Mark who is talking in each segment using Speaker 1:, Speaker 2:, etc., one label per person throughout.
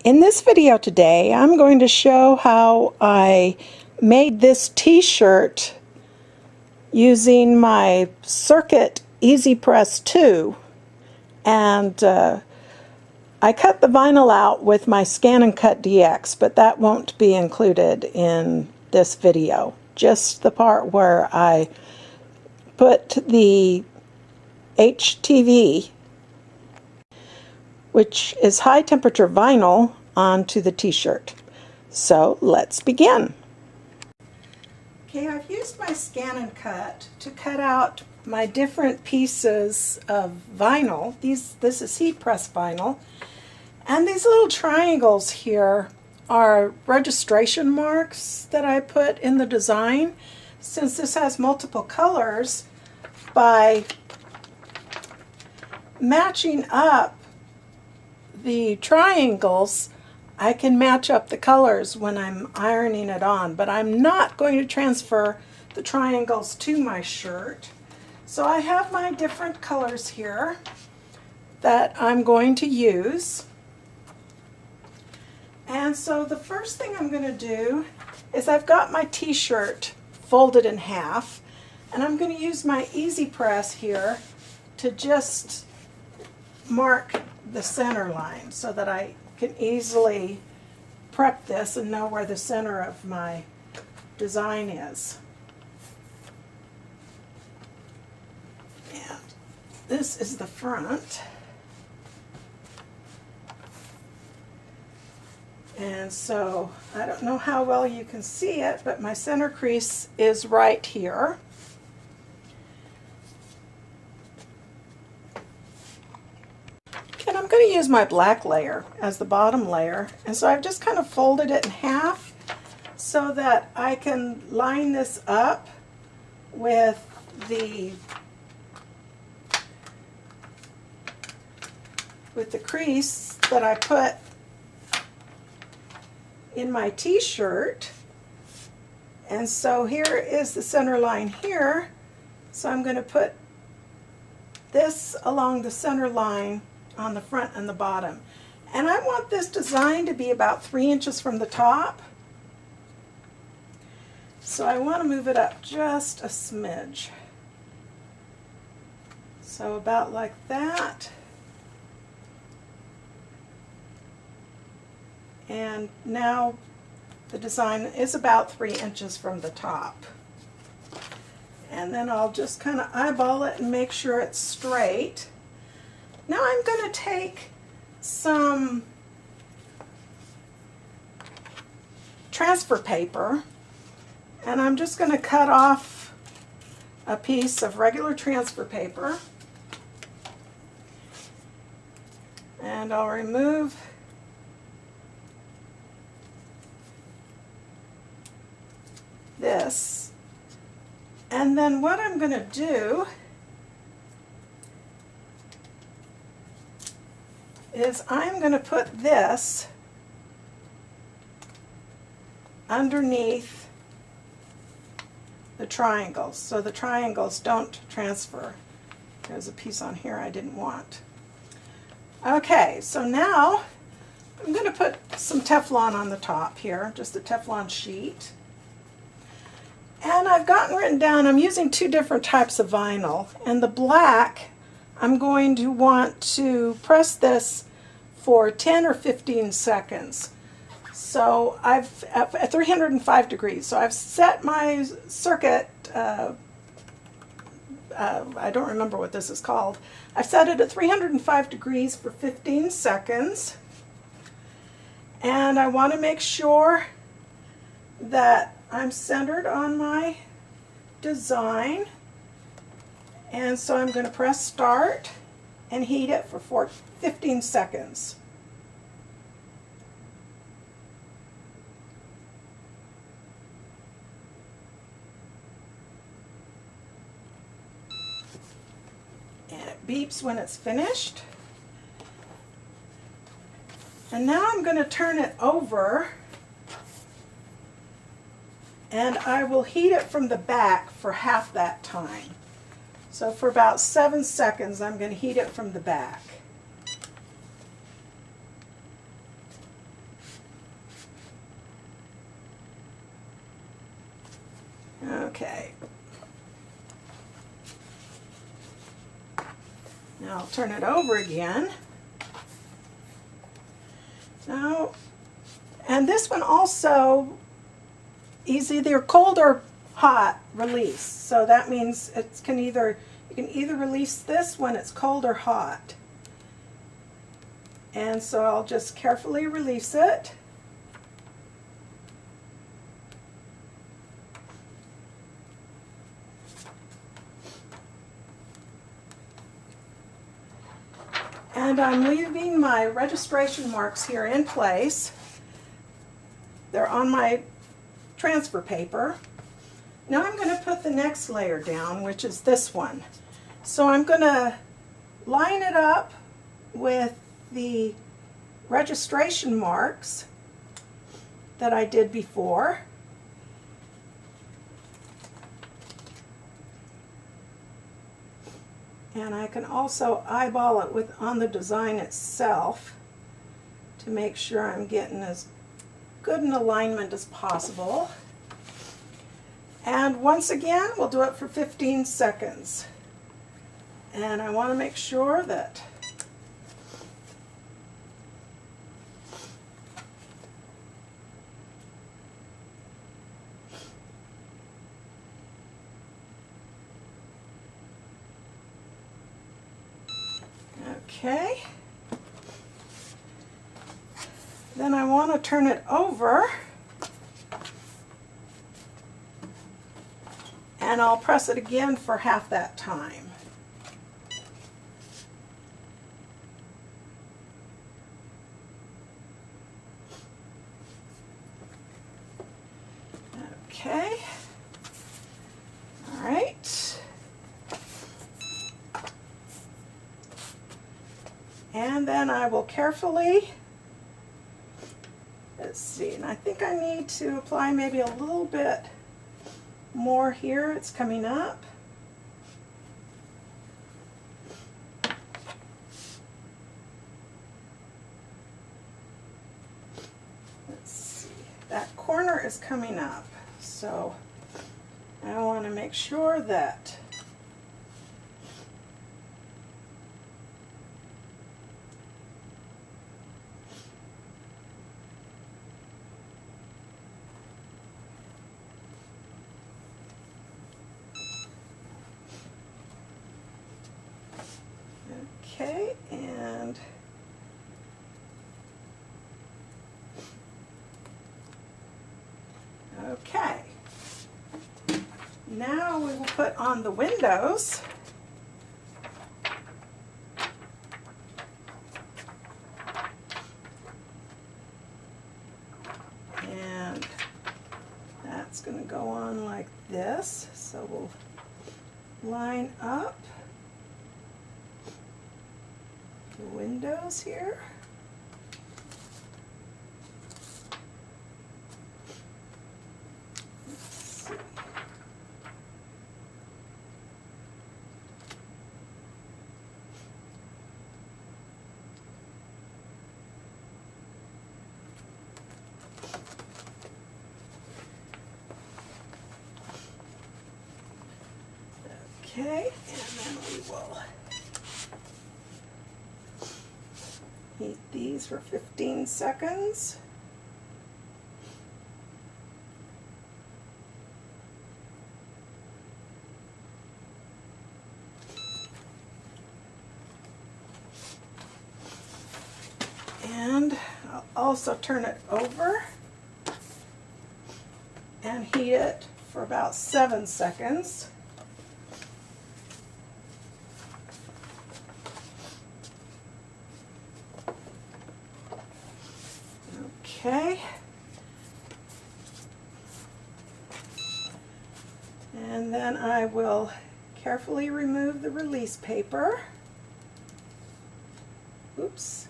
Speaker 1: In this video today, I'm going to show how I made this t-shirt using my Cricut EasyPress 2, and I cut the vinyl out with my Scan and Cut DX, but that won't be included in this video. Just the part where I put the HTV, which is high temperature vinyl, onto the t-shirt. So let's begin. Okay, I've used my Scan and Cut to cut out my different pieces of vinyl. This is heat press vinyl, and these little triangles here are registration marks that I put in the design. Since this has multiple colors, by matching up the triangles, I can match up the colors when I'm ironing it on, but I'm not going to transfer the triangles to my shirt. So I have my different colors here that I'm going to use. And so the first thing I'm going to do is I've got my t-shirt folded in half, and I'm going to use my EasyPress here to just mark the center line so that I can easily prep this and know where the center of my design is. And this is the front. And so I don't know how well you can see it, but my center crease is right here. And I'm going to use my black layer as the bottom layer, and so I've just kind of folded it in half so that I can line this up with the crease that I put in my t-shirt. And so here is the center line here, so I'm going to put this along the center line on the front and the bottom. And I want this design to be about 3 inches from the top. So I want to move it up just a smidge. So about like that. And now the design is about 3 inches from the top. And then I'll just kind of eyeball it and make sure it's straight. Now I'm going to take some transfer paper, and I'm just going to cut off a piece of regular transfer paper, and I'll remove this. And then what I'm going to do is I'm going to put this underneath the triangles so the triangles don't transfer. There's a piece on here I didn't want. Okay, so now I'm going to put some Teflon on the top here, just a Teflon sheet. And I've gotten written down, I'm using 2 different types of vinyl, and the black, I'm going to want to press this for 10 or 15 seconds. So I've at 305 degrees. So I've set my circuit, I don't remember what this is called. I've set it at 305 degrees for 15 seconds. And I want to make sure that I'm centered on my design. And so I'm going to press start and heat it for 15 seconds. And it beeps when it's finished. And now I'm going to turn it over, and I will heat it from the back for half that time. So for about 7 seconds, I'm going to heat it from the back. Okay. Now I'll turn it over again. Now, and this one also is either cold or hot release. So that means you can either release this when it's cold or hot. And so I'll just carefully release it. And I'm leaving my registration marks here in place. They're on my transfer paper. Now I'm going to put the next layer down, which is this one. So I'm going to line it up with the registration marks that I did before. And I can also eyeball it on the design itself to make sure I'm getting as good an alignment as possible. And once again, we'll do it for 15 seconds. And I want to make sure that okay. Then I want to turn it over and I'll press it again for half that time. Okay. All right. And then I will carefully, let's see, and I think I need to apply maybe a little bit more here. It's coming up. Let's see, that corner is coming up, so I want to make sure that okay, and okay. Now we will put on the windows. And that's going to go on like this. So we'll line up the windows here. Let's see. Okay, and then we will heat these for 15 seconds. And I'll also turn it over and heat it for about 7 seconds. Okay, and then I will carefully remove the release paper. Oops.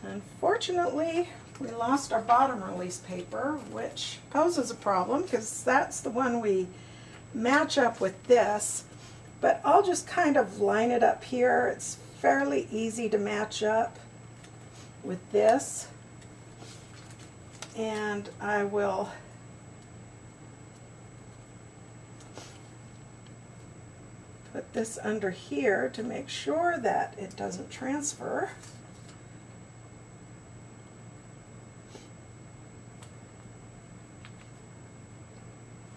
Speaker 1: Unfortunately, we lost our bottom release paper, which poses a problem because that's the one we match up with this. But I'll just kind of line it up here. It's fairly easy to match up with this. and I will put this under here to make sure that it doesn't transfer.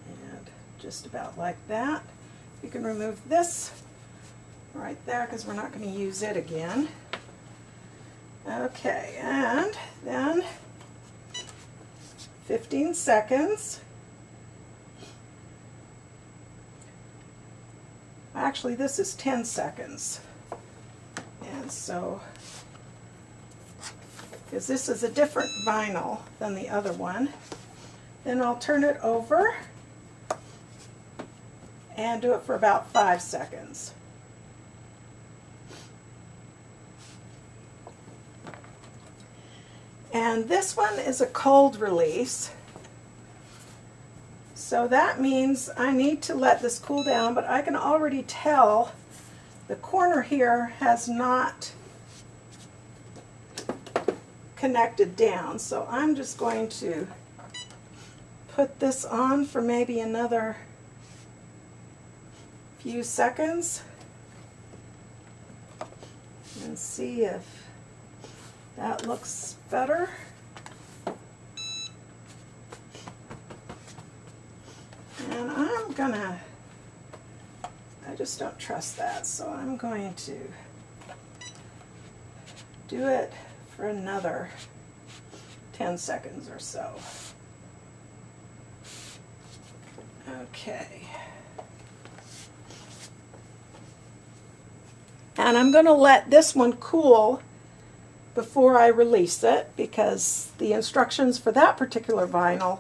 Speaker 1: And just about like that. You can remove this right there because we're not going to use it again. Okay, and then 15 seconds. Actually, this is 10 seconds. And so, because this is a different vinyl than the other one, then I'll turn it over and do it for about 5 seconds. And this one is a cold release. So that means I need to let this cool down, but I can already tell the corner here has not connected down. So I'm just going to put this on for maybe another few seconds and see if that looks better. And I just don't trust that, so I'm going to do it for another 10 seconds or so. Okay. And I'm going to let this one cool before I release it, because the instructions for that particular vinyl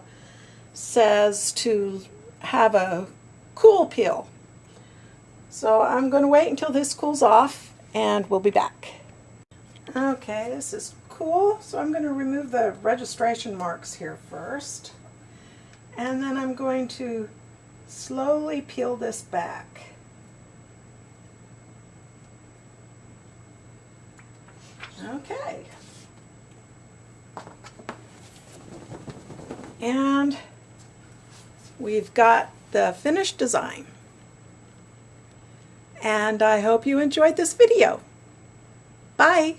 Speaker 1: says to have a cool peel. So I'm going to wait until this cools off and we'll be back. Okay, this is cool, so I'm going to remove the registration marks here first, and then I'm going to slowly peel this back. Okay. And we've got the finished design. And I hope you enjoyed this video. Bye!